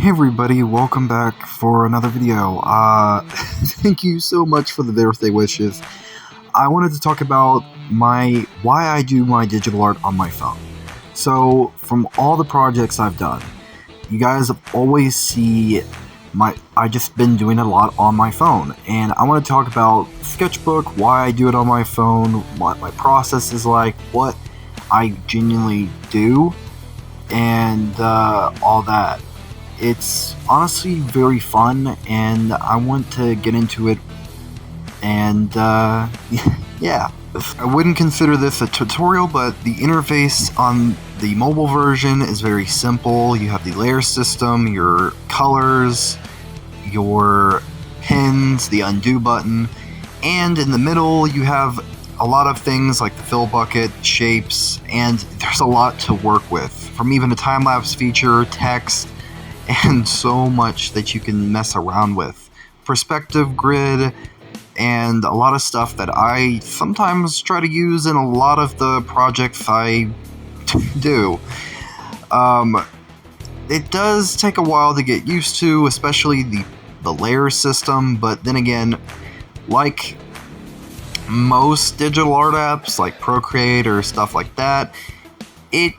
Hey everybody, welcome back for another video. Thank you so much for the birthday wishes. I wanted to talk about why I do my digital art on my phone. So, from all the projects I've done, you guys always see I just been doing a lot on my phone, and I want to talk about SketchBook, why I do it on my phone, what my process is like, what I genuinely do, and all that. It's honestly very fun, and I want to get into it, and yeah. I wouldn't consider this a tutorial, but the interface on the mobile version is very simple. You have the layer system, your colors, your pins, the undo button, and in the middle you have a lot of things like the fill bucket, shapes, and there's a lot to work with, from even a time-lapse feature, text, and so much that you can mess around with. Perspective grid, and a lot of stuff that I sometimes try to use in a lot of the projects I do. It does take a while to get used to, especially the layer system, but then again, like most digital art apps like Procreate or stuff like that, it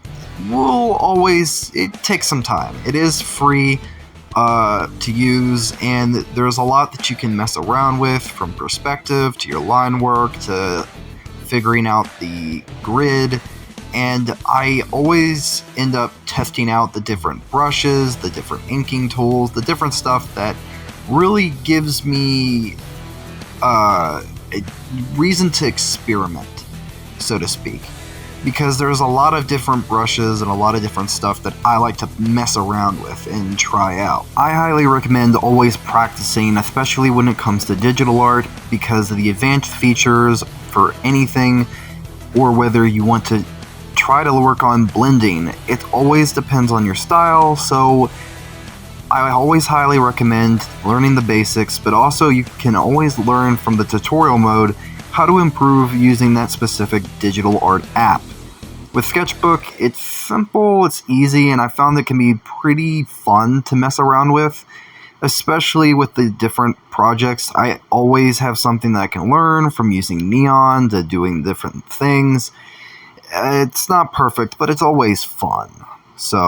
takes some time. It is free to use, and there's a lot that you can mess around with, from perspective to your line work to figuring out the grid, and I always end up testing out the different brushes, the different inking tools, the different stuff that really gives me a reason to experiment, so to speak. Because there's a lot of different brushes and a lot of different stuff that I like to mess around with and try out. I highly recommend always practicing, especially when it comes to digital art, because of the advanced features for anything, or whether you want to try to work on blending. It always depends on your style, so I always highly recommend learning the basics, but also you can always learn from the tutorial mode how to improve using that specific digital art app. With SketchBook, it's simple, it's easy, and I found it can be pretty fun to mess around with, especially with the different projects. I always have something that I can learn, from using neon to doing different things. It's not perfect, but it's always fun. So